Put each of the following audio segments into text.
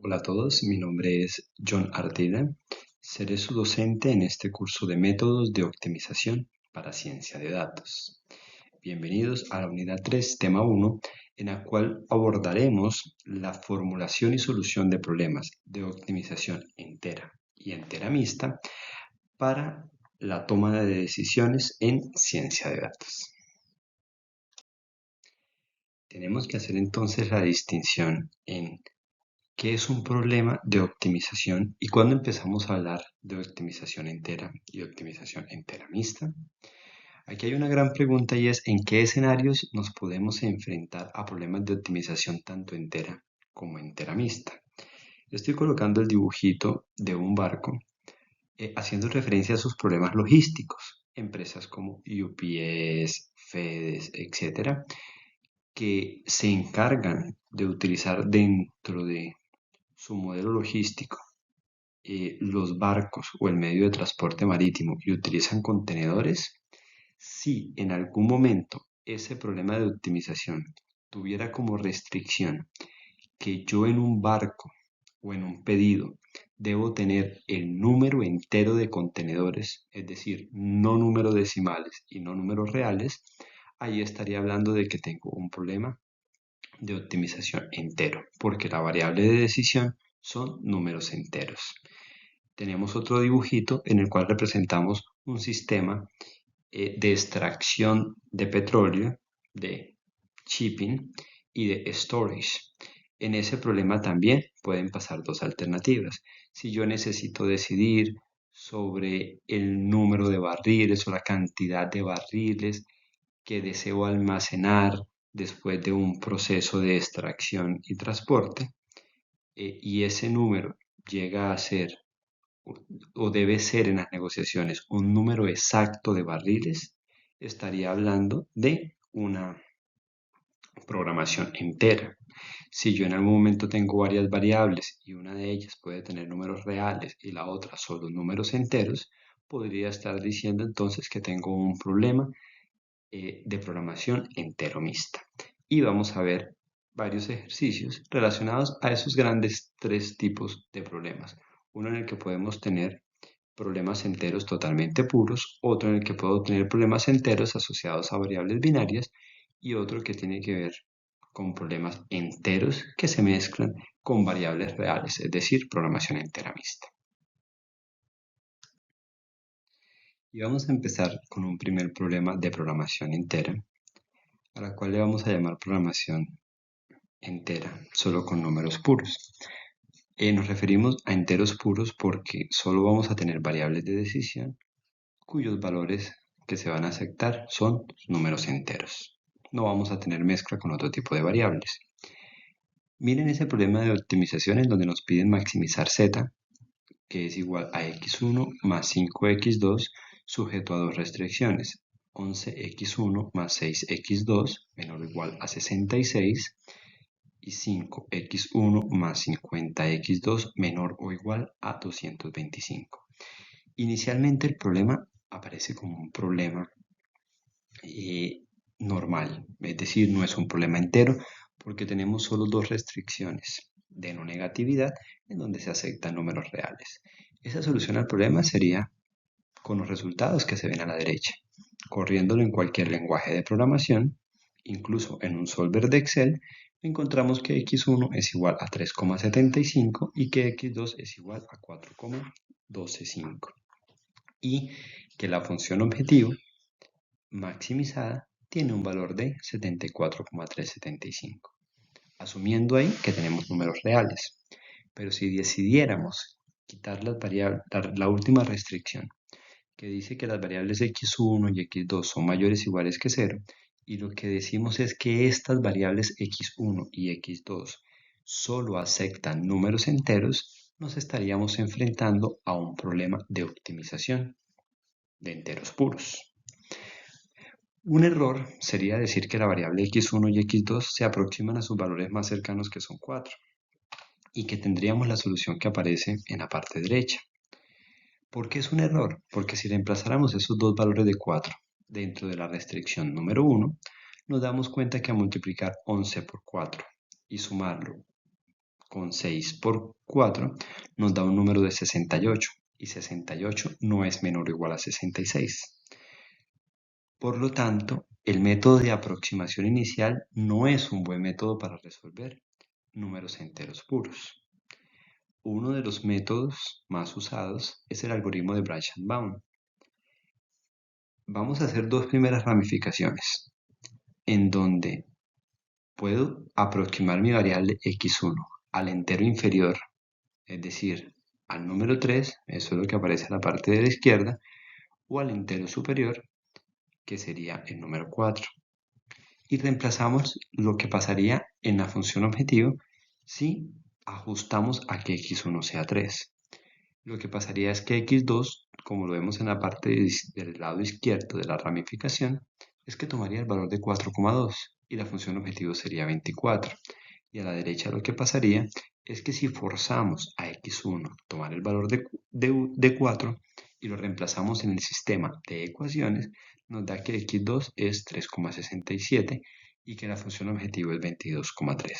Hola a todos, mi nombre es John Ardila. Seré su docente en este curso de métodos de optimización para ciencia de datos. Bienvenidos a la unidad 3, tema 1, en la cual abordaremos la formulación y solución de problemas de optimización entera y entera mixta para la toma de decisiones en ciencia de datos. Tenemos que hacer entonces la distinción en ¿qué es un problema de optimización y cuándo empezamos a hablar de optimización entera y optimización entera mixta? Aquí hay una gran pregunta y es ¿en qué escenarios nos podemos enfrentar a problemas de optimización tanto entera como entera mixta? Estoy colocando el dibujito de un barco haciendo referencia a sus problemas logísticos. Empresas como UPS, FedEx, etcétera, que se encargan de utilizar dentro de su modelo logístico los barcos o el medio de transporte marítimo y utilizan contenedores, si en algún momento ese problema de optimización tuviera como restricción que yo en un barco o en un pedido debo tener el número entero de contenedores, es decir, no números decimales y no números reales, ahí estaría hablando de que tengo un problema de optimización entero, porque la variable de decisión son números enteros. Tenemos otro dibujito en el cual representamos un sistema de extracción de petróleo, de shipping y de storage. En ese problema también pueden pasar dos alternativas. Si yo necesito decidir sobre el número de barriles o la cantidad de barriles que deseo almacenar después de un proceso de extracción y transporte, y ese número llega a ser o debe ser en las negociaciones un número exacto de barriles, estaría hablando de una programación entera. Si yo en algún momento tengo varias variables y una de ellas puede tener números reales y la otra solo números enteros, podría estar diciendo entonces que tengo un problema de programación entero mixta. Y vamos a ver varios ejercicios relacionados a esos grandes tres tipos de problemas. Uno en el que podemos tener problemas enteros totalmente puros, otro en el que puedo tener problemas enteros asociados a variables binarias y otro que tiene que ver con problemas enteros que se mezclan con variables reales, es decir, programación entera mixta. Y vamos a empezar con un primer problema de programación entera, a la cual le vamos a llamar programación entera, solo con números puros. Nos referimos a enteros puros porque solo vamos a tener variables de decisión cuyos valores que se van a aceptar son números enteros. No vamos a tener mezcla con otro tipo de variables. Miren ese problema de optimización en donde nos piden maximizar z, que es igual a x1 más 5x2 sujeto a dos restricciones. 11x1 más 6x2 menor o igual a 66 y 5x1 más 50x2 menor o igual a 225. Inicialmente el problema aparece como un problema normal, es decir, no es un problema entero porque tenemos solo dos restricciones de no negatividad en donde se aceptan números reales. Esa solución al problema sería con los resultados que se ven a la derecha, corriéndolo en cualquier lenguaje de programación, incluso en un solver de Excel, encontramos que x1 es igual a 3,75 y que x2 es igual a 4,125 y que la función objetivo maximizada tiene un valor de 74,375, asumiendo ahí que tenemos números reales. Pero si decidiéramos quitar la última restricción, que dice que las variables x1 y x2 son mayores o iguales que 0, y lo que decimos es que estas variables x1 y x2 solo aceptan números enteros, nos estaríamos enfrentando a un problema de optimización de enteros puros. Un error sería decir que la variable x1 y x2 se aproximan a sus valores más cercanos, que son 4, y que tendríamos la solución que aparece en la parte derecha. ¿Por qué es un error? Porque si reemplazáramos esos dos valores de 4 dentro de la restricción número 1, nos damos cuenta que al multiplicar 11 por 4 y sumarlo con 6 por 4 nos da un número de 68 y 68 no es menor o igual a 66. Por lo tanto, el método de aproximación inicial no es un buen método para resolver números enteros puros. Uno de los métodos más usados es el algoritmo de Brachet-Baum. Vamos a hacer dos primeras ramificaciones, en donde puedo aproximar mi variable x1 al entero inferior, es decir, al número 3, eso es lo que aparece en la parte de la izquierda, o al entero superior, que sería el número 4. Y reemplazamos lo que pasaría en la función objetivo si ajustamos a que x1 sea 3. Lo que pasaría es que x2, como lo vemos en la parte del lado izquierdo de la ramificación, es que tomaría el valor de 4,2 y la función objetivo sería 24. Y a la derecha lo que pasaría es que si forzamos a x1 a tomar el valor de 4 y lo reemplazamos en el sistema de ecuaciones, nos da que x2 es 3,67 y que la función objetivo es 22,3.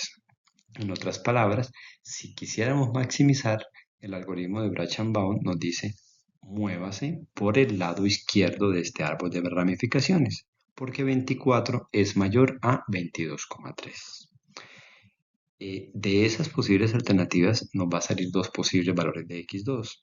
En otras palabras, si quisiéramos maximizar, el algoritmo de Brachet-Baum nos dice, muévase por el lado izquierdo de este árbol de ramificaciones, porque 24 es mayor a 22,3. De esas posibles alternativas nos va a salir dos posibles valores de x2.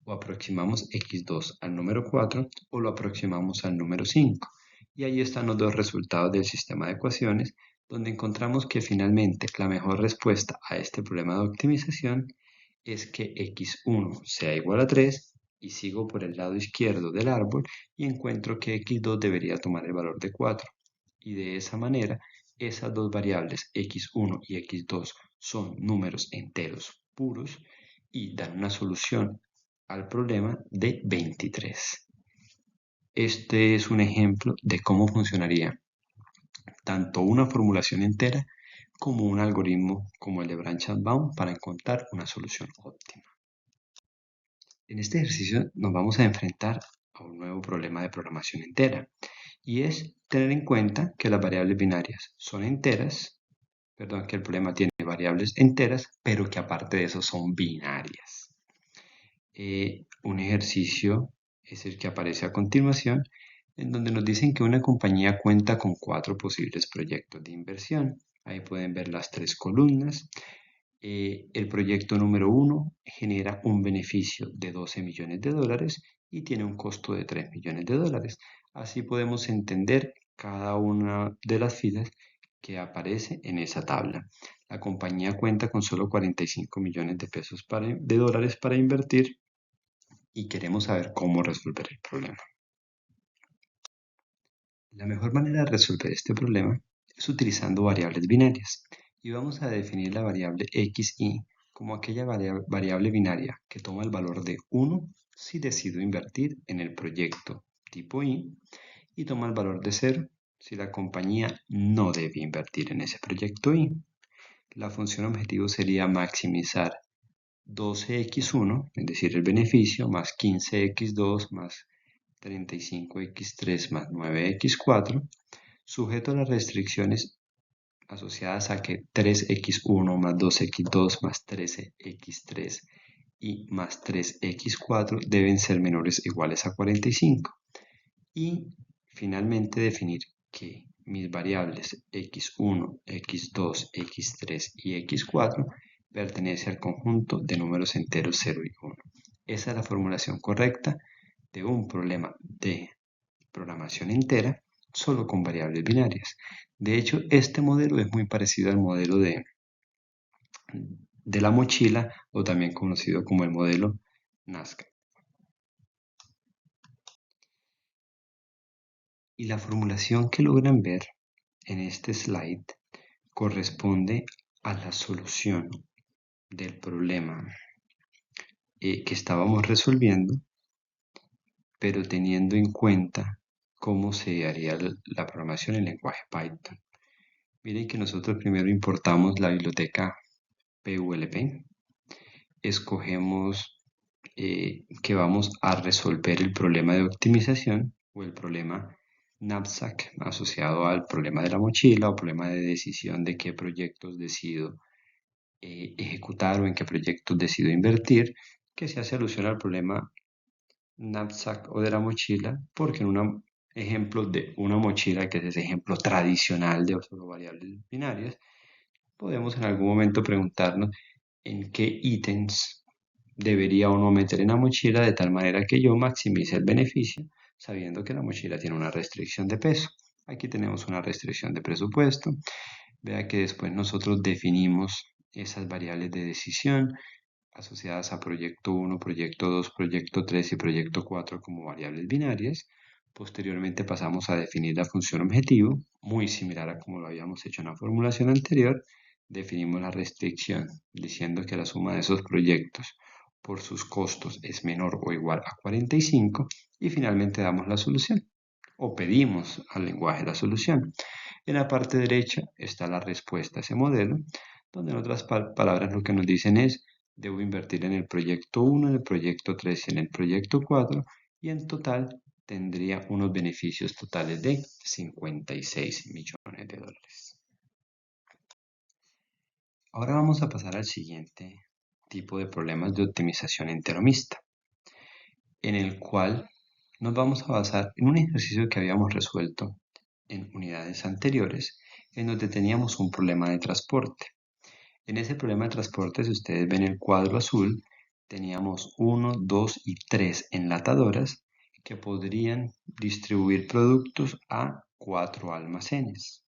O aproximamos x2 al número 4 o lo aproximamos al número 5. Y ahí están los dos resultados del sistema de ecuaciones, donde encontramos que finalmente la mejor respuesta a este problema de optimización es que x1 sea igual a 3 y sigo por el lado izquierdo del árbol y encuentro que x2 debería tomar el valor de 4. Y de esa manera, esas dos variables x1 y x2 son números enteros puros y dan una solución al problema de 23. Este es un ejemplo de cómo funcionaría tanto una formulación entera como un algoritmo como el de Brachet-Baum para encontrar una solución óptima. En este ejercicio nos vamos a enfrentar a un nuevo problema de programación entera y es tener en cuenta que las variables binarias son enteras, que el problema tiene variables enteras, pero que aparte de eso son binarias. Un ejercicio es el que aparece a continuación, en donde nos dicen que una compañía cuenta con 4 posibles proyectos de inversión. Ahí pueden ver las 3 columnas. El proyecto número 1 genera un beneficio de 12 millones de dólares y tiene un costo de 3 millones de dólares. Así podemos entender cada una de las filas que aparece en esa tabla. La compañía cuenta con solo 45 millones de pesos de dólares para invertir y queremos saber cómo resolver el problema. La mejor manera de resolver este problema es utilizando variables binarias y vamos a definir la variable xy como aquella variable binaria que toma el valor de 1 si decido invertir en el proyecto tipo y toma el valor de 0 si la compañía no debe invertir en ese proyecto y. La función objetivo sería maximizar 12x1, es decir, el beneficio, más 15x2, más 35x3, más 9x4, sujeto a las restricciones asociadas a que 3x1 más 2x2 más 13x3 y más 3x4 deben ser menores o iguales a 45. Y finalmente definir que mis variables x1, x2, x3 y x4 pertenece al conjunto de números enteros 0 y 1. Esa es la formulación correcta de un problema de programación entera solo con variables binarias. De hecho, este modelo es muy parecido al modelo de la mochila o también conocido como el modelo Nazca. Y la formulación que logran ver en este slide corresponde a la solución del problema que estábamos resolviendo, pero teniendo en cuenta cómo se haría la programación en lenguaje Python. Miren que nosotros primero importamos la biblioteca PULP, escogemos que vamos a resolver el problema de optimización o el problema knapsack asociado al problema de la mochila o problema de decisión de qué proyectos decido ejecutar o en qué proyectos decido invertir, que se hace alusión al problema knapsack o de la mochila, porque en un ejemplo de una mochila, que es ese ejemplo tradicional de solo variables binarias, podemos en algún momento preguntarnos en qué ítems debería o no meter en la mochila de tal manera que yo maximice el beneficio, sabiendo que la mochila tiene una restricción de peso. Aquí tenemos una restricción de presupuesto. Vea que después nosotros definimos esas variables de decisión asociadas a proyecto 1, proyecto 2, proyecto 3 y proyecto 4 como variables binarias. Posteriormente pasamos a definir la función objetivo, muy similar a como lo habíamos hecho en la formulación anterior. Definimos la restricción diciendo que la suma de esos proyectos por sus costos es menor o igual a 45 y finalmente damos la solución o pedimos al lenguaje la solución. En la parte derecha está la respuesta a ese modelo, donde en otras palabras lo que nos dicen es debo invertir en el proyecto 1, en el proyecto 3 y en el proyecto 4 y en total tendría unos beneficios totales de 56 millones de dólares. Ahora vamos a pasar al siguiente tipo de problemas de optimización enteromista, en el cual nos vamos a basar en un ejercicio que habíamos resuelto en unidades anteriores, en donde teníamos un problema de transporte. En ese problema de transporte, si ustedes ven el cuadro azul, teníamos 1, 2 y 3 enlatadoras que podrían distribuir productos a 4 almacenes.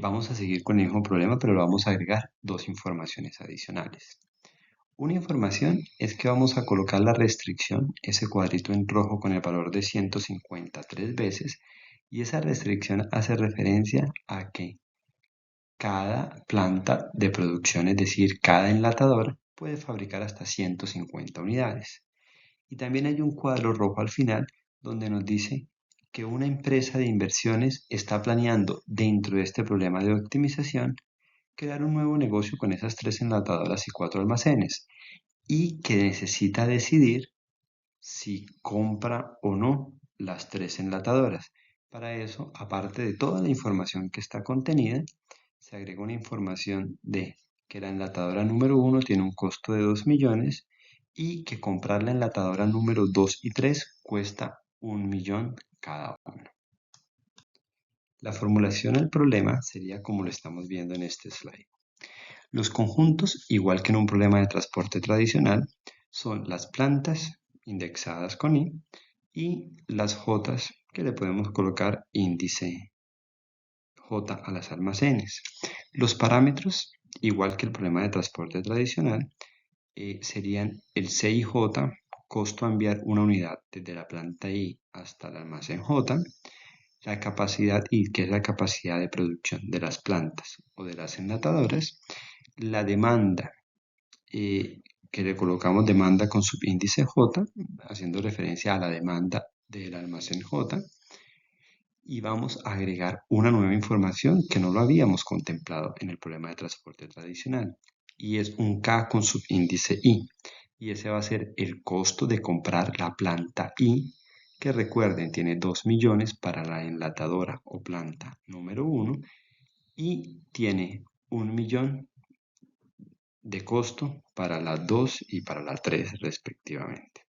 Vamos a seguir con el mismo problema, pero le vamos a agregar dos informaciones adicionales. Una información es que vamos a colocar la restricción, ese cuadrito en rojo con el valor de 153 veces, y esa restricción hace referencia a que cada planta de producción, es decir, cada enlatador, puede fabricar hasta 150 unidades. Y también hay un cuadro rojo al final donde nos dice que una empresa de inversiones está planeando dentro de este problema de optimización crear un nuevo negocio con esas 3 enlatadoras y 4 almacenes y que necesita decidir si compra o no las 3 enlatadoras. Para eso, aparte de toda la información que está contenida, se agrega una información de que la enlatadora número 1 tiene un costo de 2 millones y que comprar la enlatadora número 2 y 3 cuesta 1 millón cada una. La formulación del problema sería como lo estamos viendo en este slide. Los conjuntos, igual que en un problema de transporte tradicional, son las plantas indexadas con i y las j que le podemos colocar índice j a las almacenes. Los parámetros, igual que el problema de transporte tradicional, serían el CIJ, costo a enviar una unidad desde la planta I hasta el almacén J, la capacidad I, que es la capacidad de producción de las plantas o de las enlatadoras, la demanda, que le colocamos demanda con subíndice J, haciendo referencia a la demanda del almacén J, y vamos a agregar una nueva información que no lo habíamos contemplado en el problema de transporte tradicional, y es un K con subíndice I, y ese va a ser el costo de comprar la planta I, que recuerden tiene 2 millones para la enlatadora o planta número 1 y tiene 1 millón de costo para la 2 y para la 3 respectivamente.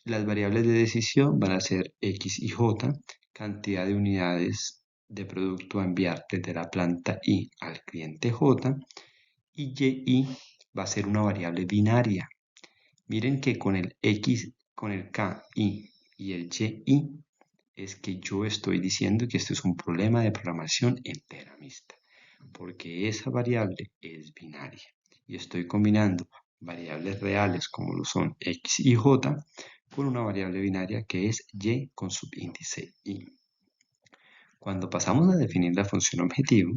Las variables de decisión van a ser X y J, cantidad de unidades de producto a enviar desde la planta I al cliente J, y Y va a ser una variable binaria. Miren que con el X, con el KI y el YI, es que yo estoy diciendo que esto es un problema de programación enteramista, porque esa variable es binaria y estoy combinando variables reales como lo son X y J con una variable binaria que es Y con subíndice I. Cuando pasamos a definir la función objetivo,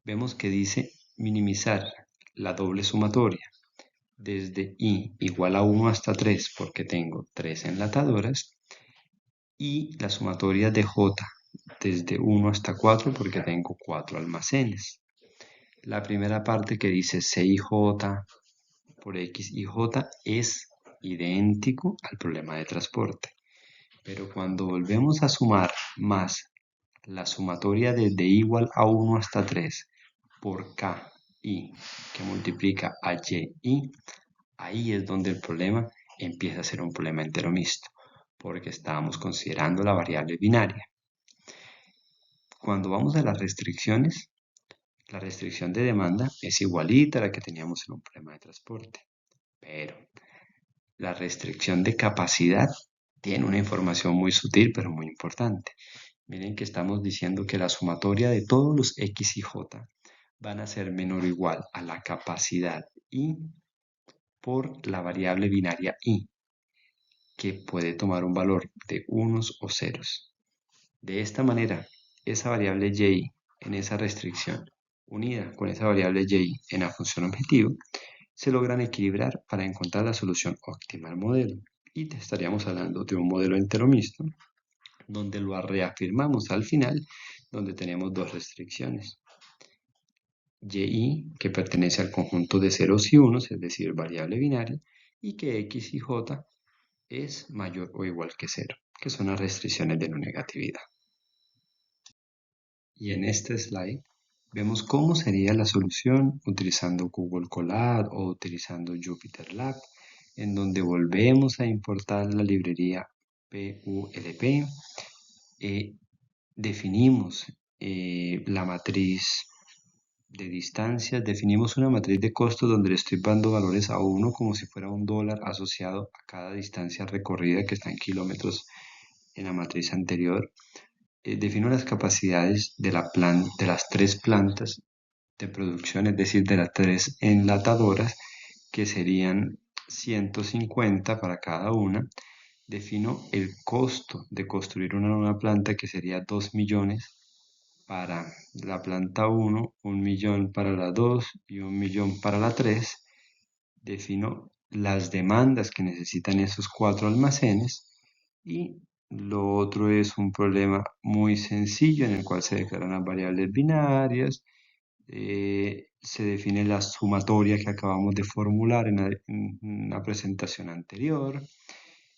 vemos que dice minimizar la doble sumatoria desde I igual a 1 hasta 3 porque tengo 3 enlatadoras y la sumatoria de J desde 1 hasta 4 porque tengo 4 almacenes. La primera parte que dice CIJ por X y J es idéntico al problema de transporte. Pero cuando volvemos a sumar más la sumatoria desde igual a 1 hasta 3 por K I que multiplica a yi, ahí es donde el problema empieza a ser un problema entero mixto, porque estábamos considerando la variable binaria. Cuando vamos a las restricciones, la restricción de demanda es igualita a la que teníamos en un problema de transporte, pero la restricción de capacidad tiene una información muy sutil pero muy importante. Miren que estamos diciendo que la sumatoria de todos los x y j van a ser menor o igual a la capacidad y por la variable binaria y, que puede tomar un valor de unos o ceros. De esta manera, esa variable y en esa restricción, unida con esa variable y en la función objetivo, se logran equilibrar para encontrar la solución óptima al modelo. Y te estaríamos hablando de un modelo entero mixto, donde lo reafirmamos al final, donde tenemos dos restricciones. Y, que pertenece al conjunto de ceros y unos, es decir, variable binaria, y que x y j es mayor o igual que cero, que son las restricciones de no negatividad. Y en este slide vemos cómo sería la solución utilizando Google Colab o utilizando Jupyter Lab, en donde volvemos a importar la librería PULP, definimos la matriz de distancias, definimos una matriz de costos donde le estoy dando valores a uno como si fuera un dólar asociado a cada distancia recorrida que está en kilómetros en la matriz anterior. Defino las capacidades de las tres plantas de producción, es decir, de las tres enlatadoras, que serían 150 para cada una. Defino el costo de construir una nueva planta, que sería 2 millones para la planta 1, 1 millón para la 2 y 1 millón para la 3. Defino las demandas que necesitan esos 4 almacenes y lo otro es un problema muy sencillo en el cual se declaran las variables binarias, se define la sumatoria que acabamos de formular en la presentación anterior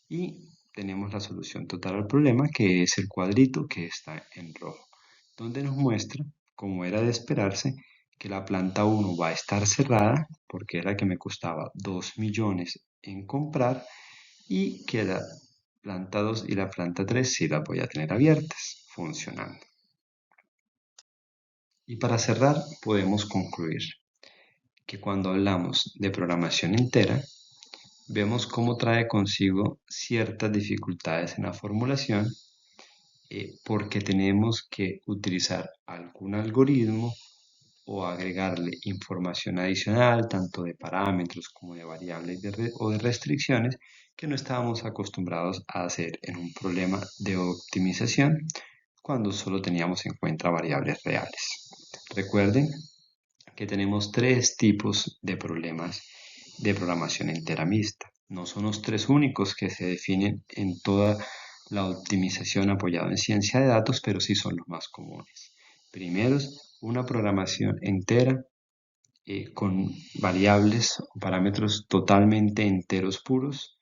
y tenemos la solución total al problema, que es el cuadrito que está en rojo, donde nos muestra, como era de esperarse, que la planta 1 va a estar cerrada porque era que me costaba 2 millones en comprar, y que la planta 2 y la planta 3 sí las voy a tener abiertas, funcionando. Y para cerrar, podemos concluir que cuando hablamos de programación entera, vemos cómo trae consigo ciertas dificultades en la formulación, porque tenemos que utilizar algún algoritmo o agregarle información adicional, tanto de parámetros como de variables o de restricciones, que no estábamos acostumbrados a hacer en un problema de optimización cuando solo teníamos en cuenta variables reales. Recuerden que tenemos tres tipos de problemas de programación entera mixta. No son los tres únicos que se definen en toda la optimización apoyada en ciencia de datos, pero sí son los más comunes. Primero, una programación entera con variables o parámetros totalmente enteros puros,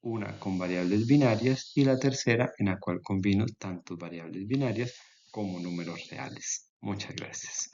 una con variables binarias y la tercera en la cual combino tanto variables binarias como números reales. Muchas gracias.